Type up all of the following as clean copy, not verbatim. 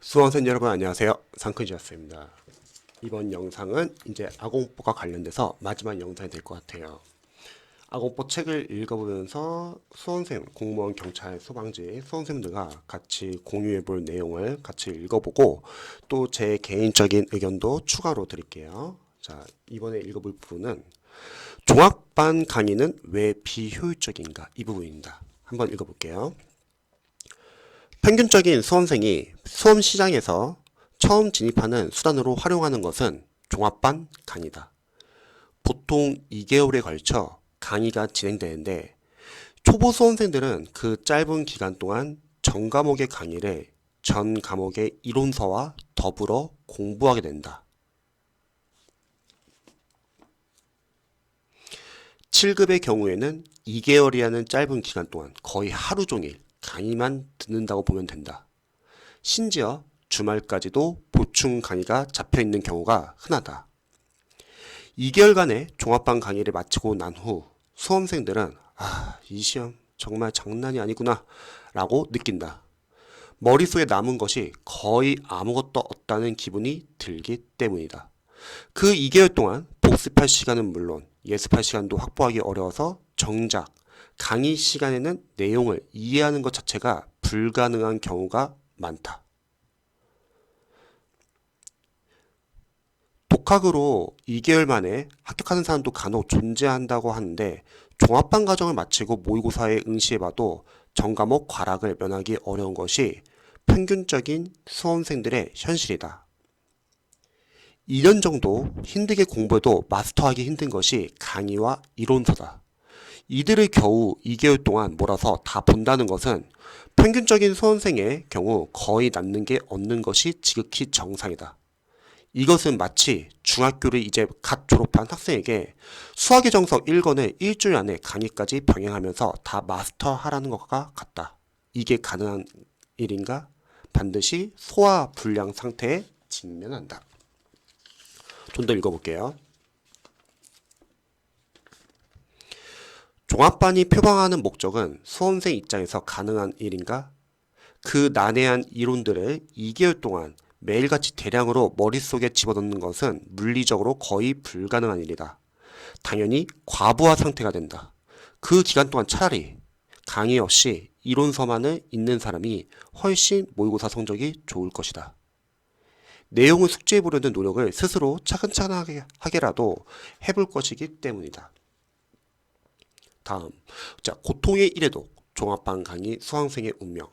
수험생 여러분 안녕하세요. 상크지였습니다. 이번 영상은 이제 아공포가 관련돼서 마지막 영상이 될 것 같아요. 아공포 책을 읽어보면서 수험생, 공무원, 경찰, 소방지 수험생들과 같이 공유해볼 내용을 같이 읽어보고 또 제 개인적인 의견도 추가로 드릴게요. 자, 이번에 읽어볼 부분은 종합반 강의는 왜 비효율적인가 이 부분입니다. 한번 읽어볼게요. 평균적인 수험생이 수험 시장에서 처음 진입하는 수단으로 활용하는 것은 종합반 강의다. 보통 2개월에 걸쳐 강의가 진행되는데 초보 수험생들은 그 짧은 기간 동안 전 과목의 강의를 전 과목의 이론서와 더불어 공부하게 된다. 7급의 경우에는 2개월이라는 짧은 기간 동안 거의 하루 종일 강의만 듣는다고 보면 된다. 심지어 주말까지도 보충 강의가 잡혀있는 경우가 흔하다. 2개월간의 종합반 강의를 마치고 난 후 수험생들은 이 시험 정말 장난이 아니구나 라고 느낀다. 머릿속에 남은 것이 거의 아무것도 없다는 기분이 들기 때문이다. 그 2개월 동안 복습할 시간은 물론 예습할 시간도 확보하기 어려워서 정작 강의 시간에는 내용을 이해하는 것 자체가 불가능한 경우가 많다. 독학으로 2개월 만에 합격하는 사람도 간혹 존재한다고 하는데 종합반 과정을 마치고 모의고사에 응시해봐도 전과목 과락을 면하기 어려운 것이 평균적인 수험생들의 현실이다. 2년 정도 힘들게 공부해도 마스터하기 힘든 것이 강의와 이론서다. 이들을 겨우 2개월 동안 몰아서 다 본다는 것은 평균적인 수험생의 경우 거의 남는 게 없는 것이 지극히 정상이다. 이것은 마치 중학교를 이제 갓 졸업한 학생에게 수학의 정석 1권을 일주일 안에 강의까지 병행하면서 다 마스터하라는 것과 같다. 이게 가능한 일인가? 반드시 소화 불량 상태에 직면한다. 좀 더 읽어볼게요. 종합반이 표방하는 목적은 수험생 입장에서 가능한 일인가? 그 난해한 이론들을 2개월 동안 매일같이 대량으로 머릿속에 집어넣는 것은 물리적으로 거의 불가능한 일이다. 당연히 과부하 상태가 된다. 그 기간 동안 차라리 강의 없이 이론서만을 읽는 사람이 훨씬 모의고사 성적이 좋을 것이다. 내용을 숙지해보려는 노력을 스스로 차근차근하게라도 해볼 것이기 때문이다. 다음, 자, 고통의 일회독, 종합반 강의 수강생의 운명.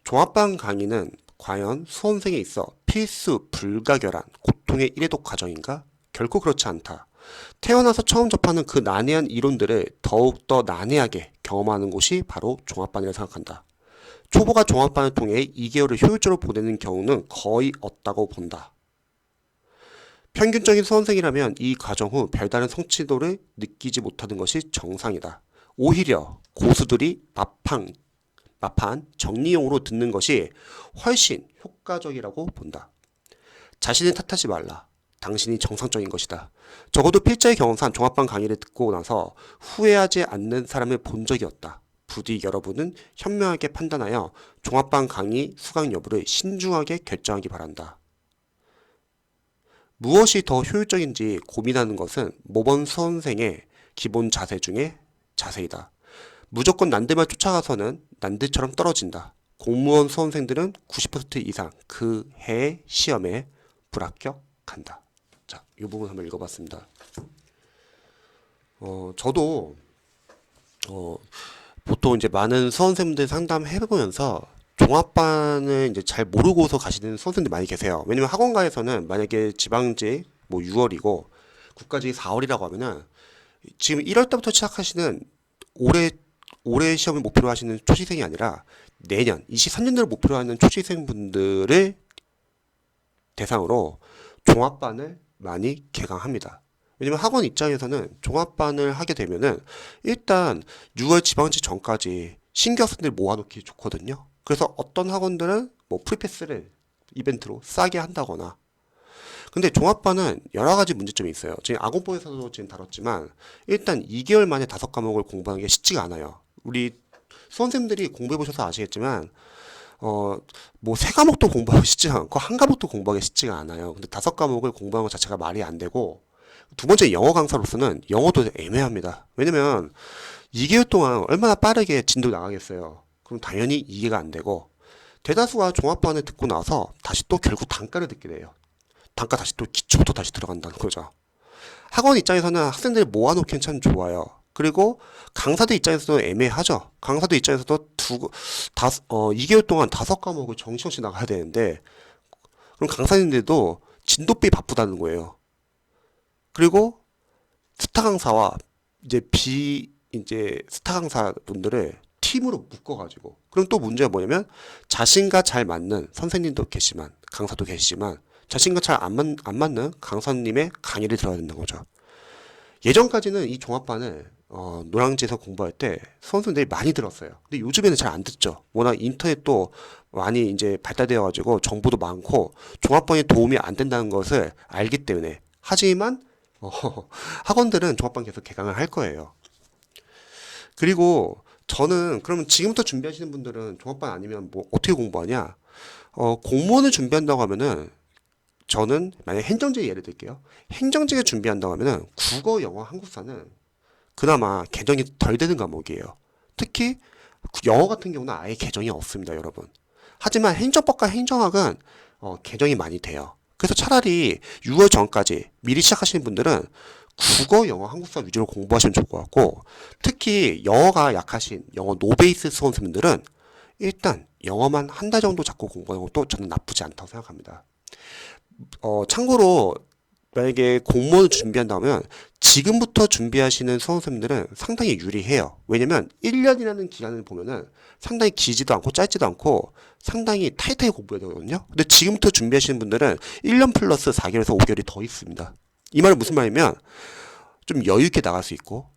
종합반 강의는 과연 수험생에 있어 필수 불가결한 고통의 일회독 과정인가? 결코 그렇지 않다. 태어나서 처음 접하는 그 난해한 이론들을 더욱더 난해하게 경험하는 곳이 바로 종합반이라 생각한다. 초보가 종합반을 통해 2개월을 효율적으로 보내는 경우는 거의 없다고 본다. 평균적인 수험생이라면 이 과정 후 별다른 성취도를 느끼지 못하는 것이 정상이다. 오히려 고수들이 마판 정리용으로 듣는 것이 훨씬 효과적이라고 본다. 자신을 탓하지 말라. 당신이 정상적인 것이다. 적어도 필자의 경험상 종합반 강의를 듣고 나서 후회하지 않는 사람을 본 적이 없다. 부디 여러분은 현명하게 판단하여 종합반 강의 수강 여부를 신중하게 결정하기 바란다. 무엇이 더 효율적인지 고민하는 것은 모범 수험생의 기본 자세 중에 자세이다. 무조건 남들만 쫓아가서는 남들처럼 떨어진다. 공무원 수험생들은 90% 이상 그 해 시험에 불합격한다. 자, 이 부분 한번 읽어봤습니다. 저도 보통 이제 많은 수험생들 상담해보면서 종합반을 이제 잘 모르고서 가시는 수험생들 많이 계세요. 왜냐면 학원가에서는 만약에 지방직 뭐 6월이고 국가직 4월이라고 하면은 지금 1월 달부터 시작하시는 올해 시험을 목표로 하시는 초시생이 아니라 내년 23년도를 목표로 하는 초시생분들을 대상으로 종합반을 많이 개강합니다. 왜냐면 학원 입장에서는 종합반을 하게 되면은 일단 6월 지방직 전까지 신규 학생들 모아놓기 좋거든요. 그래서 어떤 학원들은 뭐 프리패스를 이벤트로 싸게 한다거나. 근데 종합반은 여러 가지 문제점이 있어요. 지금 아공포에서도 지금 다뤘지만 일단 2개월 만에 5과목을 공부하는 게 쉽지가 않아요. 우리 수험생들이 공부해 보셔서 아시겠지만 뭐 세 과목도 공부하기 쉽지가 않고 한 과목도 공부하기 쉽지가 않아요. 근데 다섯 과목을 공부하는 것 자체가 말이 안 되고, 두 번째 영어 강사로서는 영어도 애매합니다. 왜냐면 2개월 동안 얼마나 빠르게 진도 나가겠어요. 그럼 당연히 이해가 안 되고, 대다수가 종합반을 듣고 나서 다시 또 결국 단가를 듣게 돼요. 단가 다시 또 기초부터 다시 들어간다는 거죠. 학원 입장에서는 학생들 모아놓기엔 참 좋아요. 그리고 강사들 입장에서도 애매하죠. 강사들 입장에서도 2개월 동안 다섯 과목을 정신없이 나가야 되는데, 그럼 강사님들도 진도비 바쁘다는 거예요. 그리고 스타 강사와 이제 스타 강사분들을 팀으로 묶어가지고, 그럼 또 문제가 뭐냐면 자신과 잘 맞는 선생님도 계시지만 강사도 계시지만 자신과 잘 안 맞는 강사님의 강의를 들어야 된다는 거죠. 예전까지는 이 종합반을 노량지에서 공부할 때 선생님들이 많이 들었어요. 근데 요즘에는 잘 안 듣죠. 워낙 인터넷도 많이 이제 발달되어 가지고 정보도 많고 종합반이 도움이 안 된다는 것을 알기 때문에. 하지만 어, 학원들은 종합반 계속 개강을 할 거예요. 그리고 저는 그러면 지금부터 준비하시는 분들은 종합반 아니면 뭐 어떻게 공부하냐? 공무원을 준비한다고 하면은, 저는 만약 행정직 예를 들게요. 행정직을 준비한다고 하면은 국어, 영어, 한국사는 그나마 개정이 덜 되는 과목이에요. 특히 영어 같은 경우는 아예 개정이 없습니다, 여러분. 하지만 행정법과 행정학은 개정이 많이 돼요. 그래서 차라리 6월 전까지 미리 시작하시는 분들은 국어, 영어, 한국사 위주로 공부하시면 좋을 것 같고, 특히 영어가 약하신 영어 노베이스 수험생분들은 일단 영어만 한 달 정도 잡고 공부하는 것도 저는 나쁘지 않다고 생각합니다. 참고로 만약에 공무원을 준비한다면 지금부터 준비하시는 수험생들은 상당히 유리해요. 왜냐면 1년이라는 기간을 보면은 상당히 길지도 않고 짧지도 않고 상당히 타이트하게 공부해야 되거든요. 근데 지금부터 준비하시는 분들은 1년 플러스 4개월에서 5개월이 더 있습니다. 이 말은 무슨 말이냐면 좀 여유 있게 나갈 수 있고,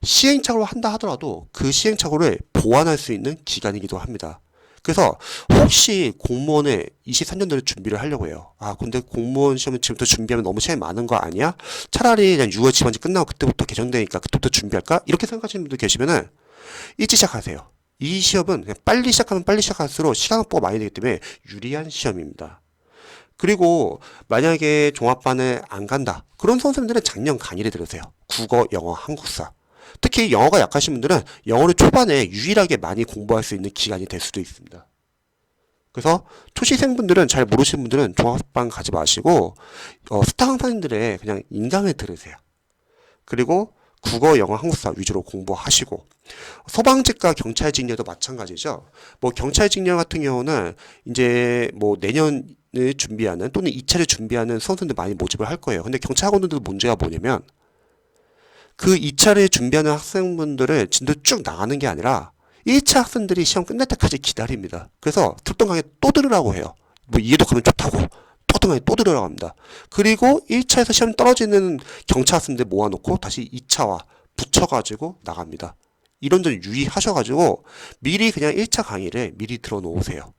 시행착오를 한다 하더라도 그 시행착오를 보완할 수 있는 기간이기도 합니다. 그래서 혹시 공무원에 23년도에 준비를 하려고 해요. 아, 근데 공무원 시험을 지금부터 준비하면 너무 시간이 많은 거 아니야? 차라리 그냥 6월 지방직 끝나고 그때부터 개정되니까 그때부터 준비할까? 이렇게 생각하시는 분들 계시면은 일찍 시작하세요. 이 시험은 그냥 빨리 시작하면 빨리 시작할수록 시간 확보가 많이 되기 때문에 유리한 시험입니다. 그리고 만약에 종합반을 안 간다, 그런 선생님들은 작년 강의를 들으세요. 국어, 영어, 한국사. 특히 영어가 약하신 분들은 영어를 초반에 유일하게 많이 공부할 수 있는 기간이 될 수도 있습니다. 그래서 초시생분들은, 잘 모르시는 분들은 종합반 가지 마시고 스타 강사님들의 그냥 인강을 들으세요. 그리고 국어, 영어, 한국사 위주로 공부하시고, 소방직과 경찰직녀도 마찬가지죠. 뭐 경찰직녀 같은 경우는 이제 뭐 내년을 준비하는 또는 2차를 준비하는 수험생들 많이 모집을 할 거예요. 근데 경찰학원들도 문제가 뭐냐면 그 2차를 준비하는 학생분들을 진도 쭉 나가는 게 아니라 1차 학생들이 시험 끝날 때까지 기다립니다. 그래서 듣던 강의 또 들으라고 해요. 뭐 이해도 가면 좋다고 또 듣던 강의 또 들으라고 합니다. 그리고 1차에서 시험 떨어지는 경찰 학생들 모아놓고 다시 2차와 붙여가지고 나갑니다. 이런 점 유의하셔가지고 미리 그냥 1차 강의를 미리 들어놓으세요.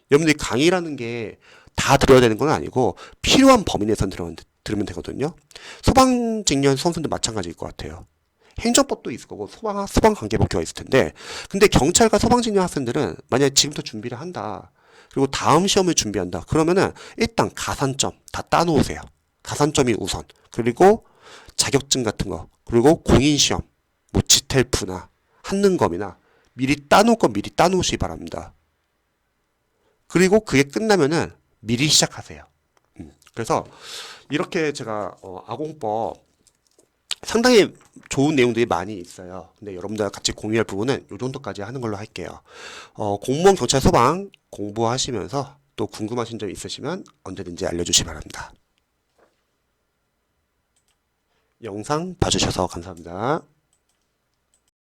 여러분들이 강의라는 게 다 들어야 되는 건 아니고 필요한 범위 내에서 들으면 되거든요. 소방직련 수험생도 마찬가지일 것 같아요. 행정법도 있을 거고 소방관계법규가 있을 텐데, 근데 경찰과 소방직련 학생들은 만약에 지금부터 준비를 한다, 그리고 다음 시험을 준비한다, 그러면은 일단 가산점 다 따놓으세요. 가산점이 우선. 그리고 자격증 같은 거, 그리고 공인시험, 뭐 지텔프나 한능검이나 미리 따놓을 건 미리 따놓으시기 바랍니다. 그리고 그게 끝나면은 미리 시작하세요. 그래서 이렇게 제가 아공법 상당히 좋은 내용들이 많이 있어요. 근데 여러분들과 같이 공유할 부분은 이 정도까지 하는 걸로 할게요. 공무원, 경찰, 소방 공부하시면서 또 궁금하신 점 있으시면 언제든지 알려주시기 바랍니다. 영상 봐주셔서 감사합니다.